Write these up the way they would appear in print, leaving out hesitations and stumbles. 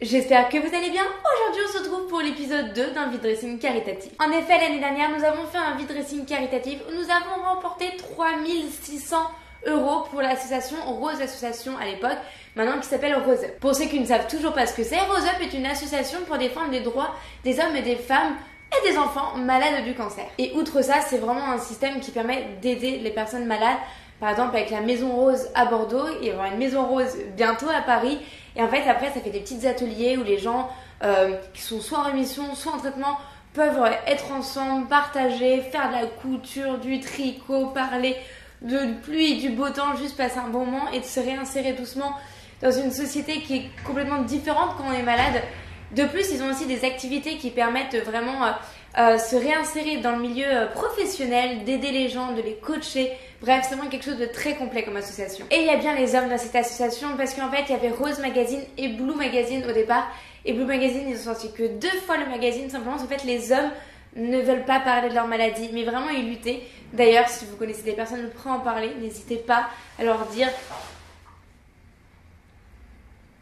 J'espère que vous allez bien. Aujourd'hui on se retrouve pour l'épisode 2 d'un vide dressing caritatif. En effet, l'année dernière nous avons fait un vide dressing caritatif où nous avons remporté 3600 € pour l'association Rose Association à l'époque, maintenant qui s'appelle Rose Up. Pour ceux qui ne savent toujours pas ce que c'est, Rose Up est une association pour défendre les droits des hommes et des femmes et des enfants malades du cancer. Et outre ça, c'est vraiment un système qui permet d'aider les personnes malades. Par exemple, avec la Maison Rose à Bordeaux, il va y avoir une Maison Rose bientôt à Paris. Et en fait, après, ça fait des petits ateliers où les gens qui sont soit en rémission, soit en traitement, peuvent être ensemble, partager, faire de la couture, du tricot, parler de pluie, du beau temps, juste passer un bon moment et de se réinsérer doucement dans une société qui est complètement différente quand on est malade. De plus, ils ont aussi des activités qui permettent vraiment se réinsérer dans le milieu professionnel, d'aider les gens, de les coacher. Bref, c'est vraiment quelque chose de très complet comme association. Et il y a bien les hommes dans cette association parce qu'en fait, il y avait Rose Magazine et Blue Magazine au départ. Et Blue Magazine, ils ont sorti que 2 fois le magazine, simplement parce qu'en fait, les hommes ne veulent pas parler de leur maladie, mais vraiment y lutter. D'ailleurs, si vous connaissez des personnes prêtes à en parler, n'hésitez pas à leur dire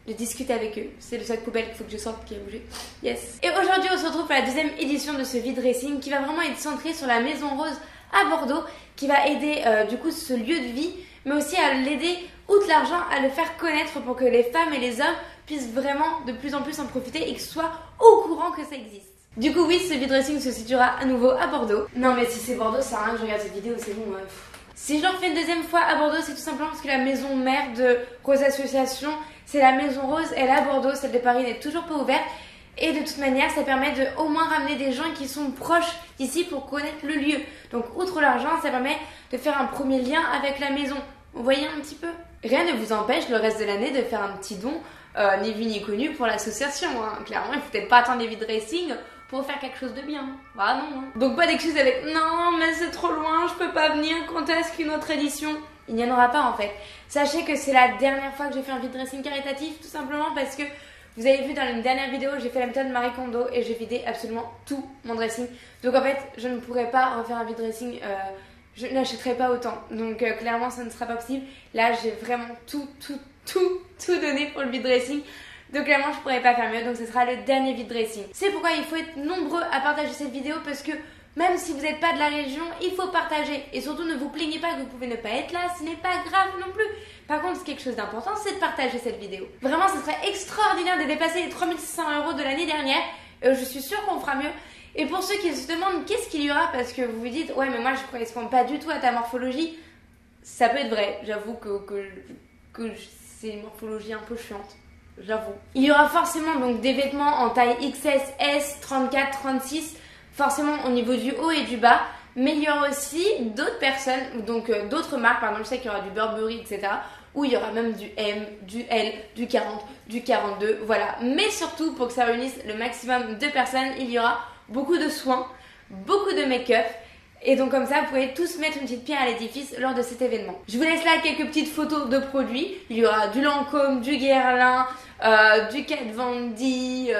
de discuter avec eux. C'est le sac poubelle qu'il faut que je sorte qui a bougé. Yes. Et aujourd'hui, on se retrouve pour la 2e édition de ce vide dressing qui va vraiment être centré sur la Maison Rose à Bordeaux, qui va aider du coup ce lieu de vie, mais aussi à l'aider, outre l'argent, à le faire connaître pour que les femmes et les hommes puissent vraiment de plus en plus en profiter et qu'ils soient au courant que ça existe. Du coup, oui, ce vide dressing se situera à nouveau à Bordeaux. Non, mais si c'est Bordeaux, ça sert à rien que je regarde cette vidéo, c'est bon. Si je le refais une 2e fois à Bordeaux, c'est tout simplement parce que la maison mère de Rose Association, c'est la Maison Rose, elle est à Bordeaux, celle de Paris n'est toujours pas ouverte. Et de toute manière, ça permet de au moins ramener des gens qui sont proches d'ici pour connaître le lieu. Donc, outre l'argent, ça permet de faire un premier lien avec la maison. Vous voyez un petit peu? Rien ne vous empêche le reste de l'année de faire un petit don, ni vu ni connu, pour l'association. Clairement, il faut peut-être pas attendre les vide dressing pour faire quelque chose de bien. Bah non. Donc pas d'excuses avec non mais c'est trop loin, je peux pas venir, quand est-ce qu'une autre édition? Il n'y en aura pas en fait. Sachez que c'est la dernière fois que j'ai fait un vide dressing caritatif, tout simplement parce que vous avez vu dans une dernière vidéo, j'ai fait la méthode Marie Kondo et j'ai vidé absolument tout mon dressing. Donc en fait, je ne pourrais pas refaire un vide dressing, je n'achèterai pas autant. Donc clairement, ça ne sera pas possible. Là, j'ai vraiment tout donné pour le vide dressing. Donc clairement, je pourrais pas faire mieux, donc ce sera le dernier vide dressing. C'est pourquoi il faut être nombreux à partager cette vidéo parce que même si vous n'êtes pas de la région, il faut partager. Et surtout, ne vous plaignez pas que vous pouvez ne pas être là, ce n'est pas grave non plus. Par contre, quelque chose d'important, c'est de partager cette vidéo. Vraiment, ce serait extraordinaire de dépasser les 3600 € de l'année dernière. Je suis sûre qu'on fera mieux. Et pour ceux qui se demandent qu'est-ce qu'il y aura, parce que vous vous dites, ouais, mais moi je ne correspond pas du tout à ta morphologie, ça peut être vrai. J'avoue que c'est une morphologie un peu chiante. J'avoue. Il y aura forcément donc des vêtements en taille XS, S, 34, 36, forcément au niveau du haut et du bas. Mais il y aura aussi d'autres personnes, donc d'autres marques, par exemple, je sais qu'il y aura du Burberry, etc. Où il y aura même du M, du L, du 40, du 42, voilà. Mais surtout, pour que ça réunisse le maximum de personnes, il y aura beaucoup de soins, beaucoup de make-up. Et donc comme ça, vous pouvez tous mettre une petite pierre à l'édifice lors de cet événement. Je vous laisse là quelques petites photos de produits. Il y aura du Lancôme, du Guerlain, du Kat Von D,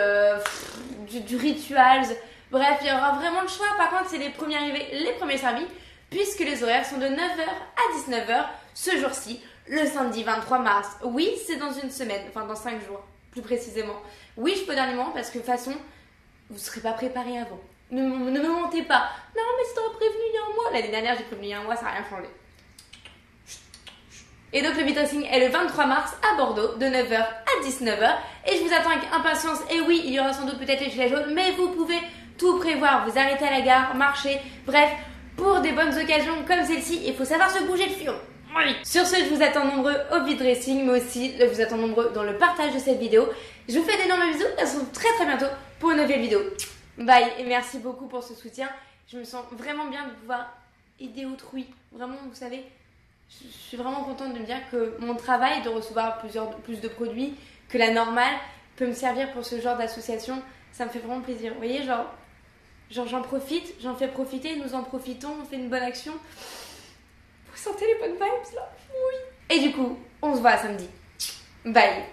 du Rituals. Bref, il y aura vraiment le choix. Par contre, c'est les premiers arrivés, les premiers servis, puisque les horaires sont de 9h à 19h ce jour-ci, le samedi 23 mars. Oui, c'est dans une semaine, enfin dans 5 jours, plus précisément. Oui, je peux dire les moments parce que de toute façon, vous ne serez pas préparés avant. Ne me mentez pas. Non, mais si t'aurais prévenu il y a un mois. L'année dernière, j'ai prévenu il y a un mois, ça n'a rien changé. Et donc, le vide dressing est le 23 mars à Bordeaux, de 9h à 19h. Et je vous attends avec impatience. Et oui, il y aura sans doute peut-être les gilets jaunes, mais vous pouvez tout prévoir. Vous arrêtez à la gare, marcher. Bref, pour des bonnes occasions comme celle-ci, il faut savoir se bouger le fion. Oui. Sur ce, je vous attends nombreux au vide dressing, mais aussi je vous attends nombreux dans le partage de cette vidéo. Je vous fais d'énormes bisous. On se retrouve très très bientôt pour une nouvelle vidéo. Bye et merci beaucoup pour ce soutien. Je me sens vraiment bien de pouvoir aider autrui. Vraiment, vous savez, je suis vraiment contente de me dire que mon travail de recevoir plus de produits que la normale peut me servir pour ce genre d'association. Ça me fait vraiment plaisir. Vous voyez, genre j'en profite, j'en fais profiter, nous en profitons, on fait une bonne action. Vous sentez les bonnes vibes là? Oui. Et du coup, on se voit samedi. Bye.